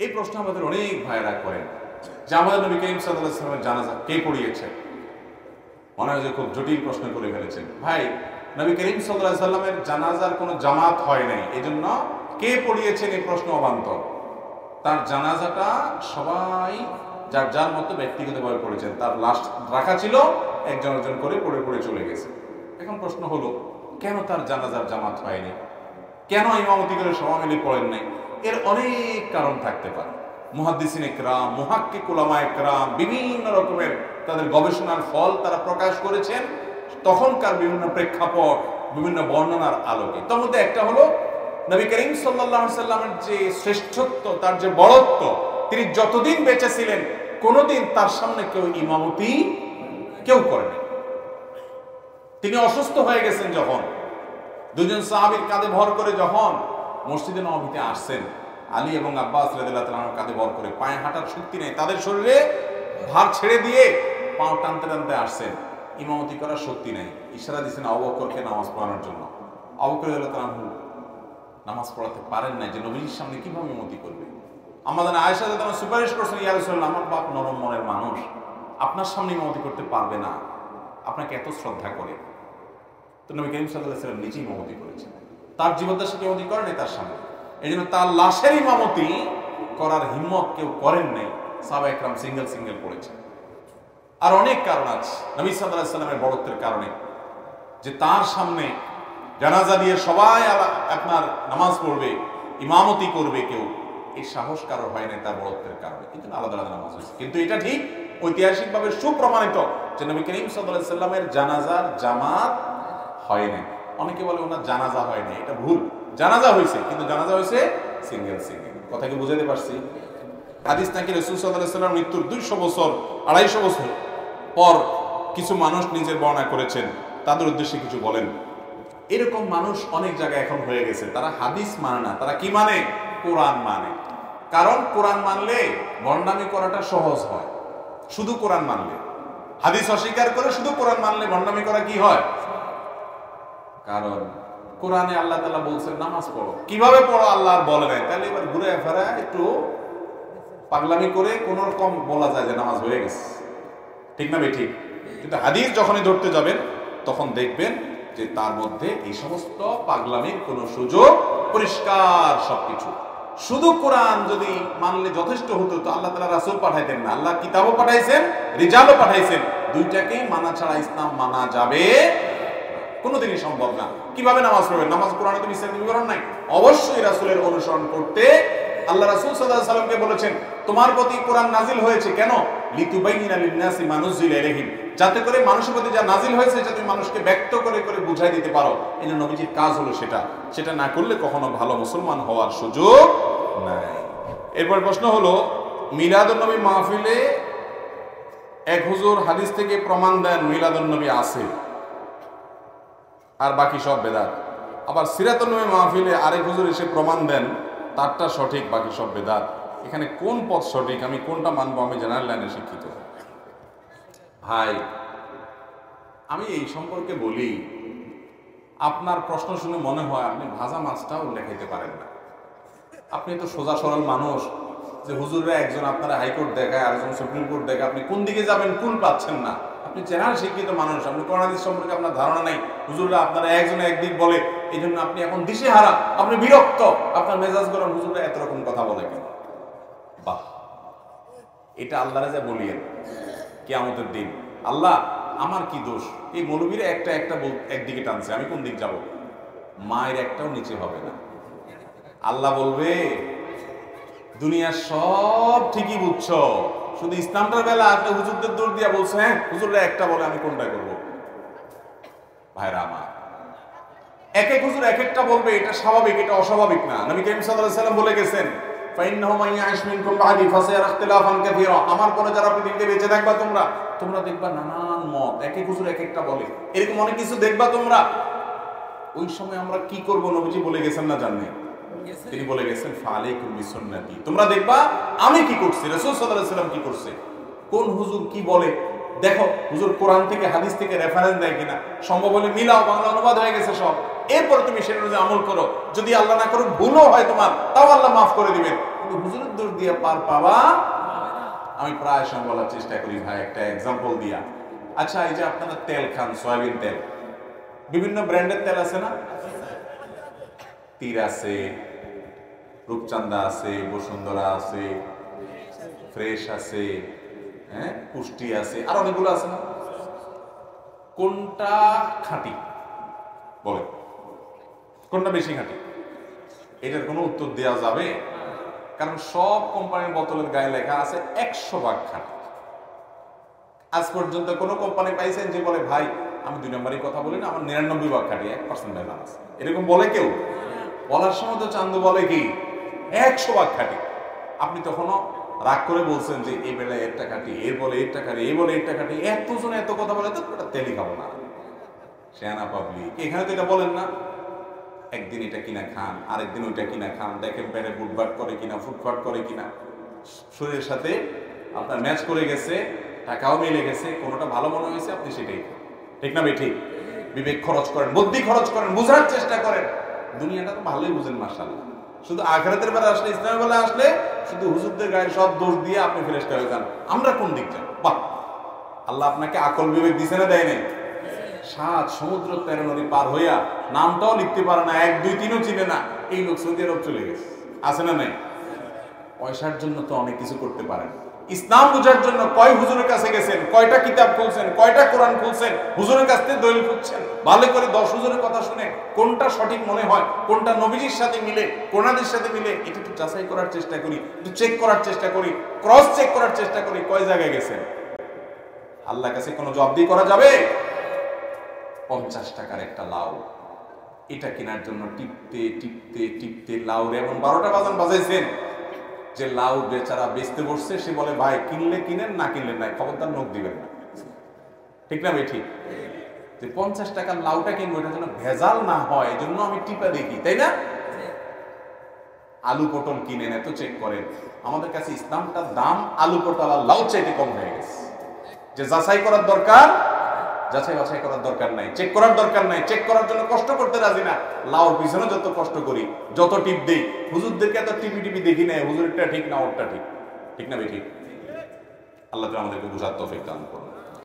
এই প্রশ্ন আমাদের অনেক ভাইরা করেন যে আমাদের নবী করিম সাল্লাল্লাহু আলাইহি ওয়াসাল্লামের জানাজা কে পড়িয়েছে। মনে হয় যে খুব জটিল প্রশ্ন করে ফেলেছেন। ভাই, নবী করিম সাল্লাল্লাহু আলাইহি ওয়াসাল্লামের জানাজার কোনো জামাত হয় নাই, এজন্য কে পড়িয়েছেন এই প্রশ্ন অবান্তর। তার জানাজাটা সবাই যার যার মতো ব্যক্তিগতভাবে পড়েছেন। তার লাশ রাখা ছিল, একজন একজন করে পড়ে পড়ে চলে গেছে। এখন প্রশ্ন হলো, কেন তার জানাজার জামাত হয়নি, কেন ইমামতি করে সবাই মিলে পড়েন নাই? এর অনেক কারণ থাকতে পারে। মুহাদ্দিসিন ইকরাম, মুহাক্কিক উলামা ইকরাম বিভিন্ন রকমের তাদের গবেষণার ফল তারা প্রকাশ করেছেন তখনকার বিভিন্ন প্রেক্ষাপট, বিভিন্ন বর্ণনার আলোকে। তার মধ্যে একটা হলো নবী করিম সাল্লাল্লাহু আলাইহি সাল্লামের যে শ্রেষ্ঠত্ব, তার যে বড়ত্ব, তিনি যতদিন বেঁচে ছিলেন কোনোদিন তার সামনে কেউ ইমামতি করেনি। তিনি অসুস্থ হয়ে গেছেন যখন, দুজন সাহাবীর কাঁধে ভর করে যখন মসজিদে নববীতে আসছেন, আলী এবং আব্বাস রাদিয়াল্লাহু তাআলা কাঁধে ভর করে, পায়ে হাঁটার শক্তি নেই, তাদের শরীরে ভার ছেড়ে দিয়ে পাও টানতে টানতে আসছেন, ইমামতি করার শক্তি নেই। ইশারা দিয়েছেন আবু বকরকে নামাজ পড়ানোর জন্য। আবু বকর রাদিয়াল্লাহু তাআলা নামাজ পড়াতে পারেন না, যে নবীর সামনে কিভাবে ইমামতি করবে। আমাদের আয়েশা রাদিয়াল্লাহু সুপারিশ করছেন, ইয়া রাসূলুল্লাহ, আমার বাপ নরম মনের মানুষ, আপনার সামনে ইমামতি করতে পারবে না, আপনাকে এত শ্রদ্ধা করে। তো নবী করিম সাল্লাল্লাহু আলাইহি ওয়াসাল্লাম নিজেই ইমামতি করেছেন, তার জীবদ্দশায় কেউ ইমামতি করেনি তার সামনে। এই জন্য তার লাশের ইমামতি করার হিম্মত কেউ করেন নাই, সাহাবা ইকরাম সিঙ্গেল সিঙ্গেল পড়েছেন। আর অনেক কারণ আছে নবী সাল্লাল্লাহু আলাইহি ওয়াসাল্লামের বড়ত্বের কারণে, যে তার সামনে জানাজা দিয়ে সবাই আপনার নামাজ পড়বে, ইমামতি করবে কেউ, এই সাহস কারো হয় না তার বড়ত্বের কারণে। কিন্তু আলাদা আলাদা নামাজ হয়েছে। কিন্তু এটা ঠিক ঐতিহাসিকভাবে সুপ্রমাণিত যে নবী করিম সাল্লাল্লাহু আলাইহি ওয়াসাল্লামের জানাজার জামাত হয় না। অনেকে বলে ওনার জানাজা হয় না, এটা ভুল। জানাজা হয়েছে, কিন্তু জানাজা হয়েছে সিঙ্গেল সিঙ্গেল। কথা কি বুঝাতে পারছি? হাদিস নাকি রাসূল সাল্লাল্লাহু আলাইহি ওয়াসাল্লাম মৃত্যুর 200 বছর 250 বছর পর কিছু মানুষ নিজের বর্ণনা করেছেন, তাদের উদ্দেশ্যে কিছু বলেন। এরকম মানুষ অনেক জায়গায় এখন হয়ে গেছে, তারা হাদিস মানে না, তারা কি মানে? কোরআন মানে। কারণ কোরআন মানলে ভণ্ডামি করাটা সহজ হয়, শুধু কোরআন মানলে। হাদিস অস্বীকার করে শুধু কোরআন মানলে ভণ্ডামি করা কি হয়? কারণ কোরআনে আল্লাহ তাআলা বলছেন নামাজ পড়ো, কিভাবে পড়ো আল্লাহ বলে নাই, তাহলে এবার ঘুরে ফেরা একটু পাগলামি করে কোন রকম বলা যায় যে নামাজ হয়ে গেছে, ঠিক না? ঠিক। কিন্তু হাদিস যখনই ধরতে যাবেন তখন দেখবেন যে তার মধ্যে এই সমস্ত পাগলামির কোনো সুযোগ, পরিষ্কার সবকিছু। শুধু কোরআন যদি মানলে যথেষ্ট হতো তো আল্লাহ তাআলা রাসূল পাঠাইতেন না। আল্লাহ কিতাবও পাঠাইছেন, রিজালও পাঠাইছেন, দুইটাকেই মানা ছাড়া ইসলাম মানা যাবে কোনোদিনই সম্ভব না। কিভাবে নামাজ পড়বেন? নামাজ কোরআনে তো বিস্তারিত বিবরণ নাই। অবশ্যই রাসূলের অনুসরণ করতে আল্লাহ রাসূল সাল্লাল্লাহু আলাইহি ওয়াসাল্লামকে বলেছেন তোমার প্রতি কোরআন নাজিল হয়েছে কেন? লিতুবাইয়িনা লিন-নাসি মা নুজিলা ইলাইহিম, যাতে করে মানুষের প্রতি যা নাজিল হয়েছে যাতে মানুষকে ব্যক্ত করে করে বুঝাই দিতে পারো। এই জন্য নবীজির কাজ হলো সেটা না করলে কখনো ভালো মুসলমান হওয়ার সুযোগ নাই। এরপর প্রশ্ন হলো, মিলাদুন নবী মাহফিলে এক হুজুর হাদিস থেকে প্রমাণ দেন মিলাদুন নবী আছে আর বাকি সব বেদাত। আবার সিরাতুন নবী মাহফিলে আরেক হুজুর এসে প্রমাণ দেন তারটা সঠিক, বাকি সব বেদাত। এখানে কোন পথ সঠিক, আমি কোনটা মানবো? আমি জেনারেল লাইনে শিক্ষিত ভাই, আমি এই সম্পর্কে বলি, আপনার প্রশ্ন শুনে মনে হয় আপনি ভাজা মাছটাও লেখাইতে পারেন না। আপনি তো সোজা সরল মানুষ, যে হুজুররা একজন আপনারা হাইকোর্ট দেখায়, আরেকজন সুপ্রিম কোর্ট দেখায়, আপনি কোন দিকে যাবেন কুল পাচ্ছেন না। আপনি জেনারেল শিক্ষিত মানুষ, আপনি কোরআন হাদিস সম্পর্কে আপনার ধারণা নাই। হুজুররা আপনারা একজনে একদিক বলে, এই জন্য আপনি এখন দিশেহারা, আপনি বিরক্ত, আপনার মেজাজ গরম, হুজুররা এত রকম কথা বলে কেন? বাহ, এটা আল্লাহরে যা বলিয়েন কিয়ামতের দিন, আল্লাহ আমার কি দোষ? এই মৌলবীরা একটা একদিকে টানছে, আমি কোন দিক যাব? মায়ের একটাও নিচে হবে না। আল্লাহ বলবে দুনিয়ার সব ঠিকই বুঝছো, শুধু ইসলামটার বেলা আপনি হুজুরদের দৌড় দিয়া বলছো, হ্যাঁ হুজুররা একটা বলে আমি কোনটা করব? ভাইরা আমার, এক এক হুজুর এক একটা বলবে, এটা স্বাভাবিক, এটা অস্বাভাবিক না। নবী করিম সাল্লাল্লাহু আলাইহি ওয়াসাল্লাম বলে গেছেন, ফাইন্নাহু মান ইয়াইশ মিনকুম বা'দি ফাসায়ারা ইখতিলাফান কাসীরা, আমার পরে যারা পৃথিবীতে বেঁচে থাকবা তোমরা দেখবা নানান মত, এক এক হুজুর এক একটা বলে, এরকম অনেক কিছু দেখবা তোমরা। ওই সময় আমরা কি করব? নবীজি বলে গেছেন না জানেন? তিনি বলে গেছেন ফালাইকুম বিসুন্নতি, তোমরা দেখবা আমি কি করছি, রাসূল সাল্লাল্লাহু আলাইহি ওয়াসাল্লাম কি করছে, কোন হুজুর কি বলে দেখো হুজুর কোরআন থেকে হাদিস থেকে রেফারেন্স দেয় কিনা, সম্ভব হলে মিলাও, বাংলা অনুবাদ হয়ে গেছে সব, এরপর তুমি সেটা অনুযায়ী আমল করো। যদি আল্লাহ না করুক ভুলও হয় তোমার, তাও আল্লাহ মাফ করে দিবেন, কিন্তু হুজুরের দোষ দিয়ে পার পাওয়া। আমি প্রায় সময় বলার চেষ্টা করি ভাই একটা এক্সাম্পল দিয়া। আচ্ছা, এই যে আপনারা তেল খান, সয়াবিন তেল, বিভিন্ন ব্র্যান্ডের তেল আছে না? তীর আছে, রূপচান্দা আছে, বসুন্ধরা আছে, ফ্রেশ আছে, হ্যাঁ, পুষ্টি আছে, আর অনেকগুলো আছে না? কোনটা খাঁটি বলে? কোনটা বেশি খাঁটি? এটার কোনো উত্তর দেওয়া যাবে? কারণ সব কোম্পানির বোতলের গায়ে লেখা আছে 100% খাঁটি। আজ পর্যন্ত কোনো কোম্পানি পাইছেন যে বলে ভাই আমি 2 নম্বরের কথা বলি না, আমার 99% খাঁটি, 1% ভেজাল আছে? এরকম বলে কেউ? বলার সময় তো চান্দু বলে কি 100% খাঁটি। আপনি তখনও রাগ করে বলছেন যে এই বেলায় একটা খাঁটি, এর বলে একটা খাঁটি, এই বলে একটা খাঁটি, এতজন এত কথা বলে তো ওটা তেলই খাবো না। শেয়ানা পাবলিক, এখানে তো এটা বলেন না। একদিন এটা কিনা খান, আরেকদিন ওইটা কিনা খান, দেখেন পেটে বুটবাট করে কিনা, ফুটফাট করে কিনা, শরীরের সাথে আপনার ম্যাচ করে গেছে, টাকাও মিলে গেছে, কোনোটা ভালো মনে হয়েছে আপনি সেটাই খান। ঠিক না ভাই? ঠিক। বিবেক খরচ করেন, বুদ্ধি খরচ করেন, বোঝার চেষ্টা করেন। দুনিয়াটা তো ভালোই বুঝেন মাশাআল্লাহ। শুধু আখিরাতের বেলা আসলে, ইসলামের বেলা আসলে শুধু হুজুরদের গায়ে সব দোষ দিয়ে আপনি ফেরেশতা হয়ে যান। আমরা কোন দিক যাব? বাহ, আল্লাহ আপনাকে আকল বিবেক দিছে না দেয় নাই? 7 সমুদ্র 13 নদী পার হইয়া নামটাও লিখতে পারে না, 1 2 3ও চিনে না, এই লোক সৌদি আরব চলে গেছে। আছে না নাই? পয়সার জন্য তো অনেক কিছু করতে পারেন। ইসলাম বোঝার জন্য কয় হুজুরের কাছে গেছেন, কয়টা কিতাব খুলছেন, কয়টা কোরআন খুলছেন, হুজুরের কাছ থেকে দলিল খুঁজছেন, ভালো করে 10 হুজুরের কথা শুনে কোনটা সঠিক মনে হয়, কোনটা নবীজির সাথে মিলে, কোরআনের সাথে মিলে, এটা একটু যাচাই করার চেষ্টা করি, একটু চেক করার চেষ্টা করি, ক্রস চেক করার চেষ্টা করি কয় জায়গায় গেছেন। আল্লাহর কাছে কোনো জবাবদিহি করা যাবে? 50 টাকার একটা লাউ, এটা কেনার জন্য টিপতে টিপতে টিপতে লাউ এমন 12টা বাজান বাজাইছেন যে লাউ বেচারা বেচতে বসছে, সে বলে ভাই কিনলে কিনেন, না কিনলে নাই, খবরদার নোট দিবেন না। ঠিক না ভাই? ঠিক। যে 50 টাকার লাউটা কিনবো, এটা যেন ভেজাল না হয়, এই জন্য আমি টিপা দেখি, তাই না? আলু পটল কিনেন, এত চেক করেন। আমাদের কাছে ইসলামটার দাম আলু পটল আর লাউ চাইতে কম হয়ে গেছে। যে যাচাই করার দরকার, যাচাই বাছাই করার দরকার নাই, চেক করার দরকার নাই, চেক করার জন্য কষ্ট করতে রাজি না। লাউর পিছনে যত কষ্ট করি, যত টিপ দেই, হুজুরদেরকে এত টিপি টিপি দেখি না, হুজুরটা ঠিক না ওরটা ঠিক। ঠিক না ভাই? ঠিক। আল্লাহ আমাদেরকে বুঝার তৌফিক দান করুন।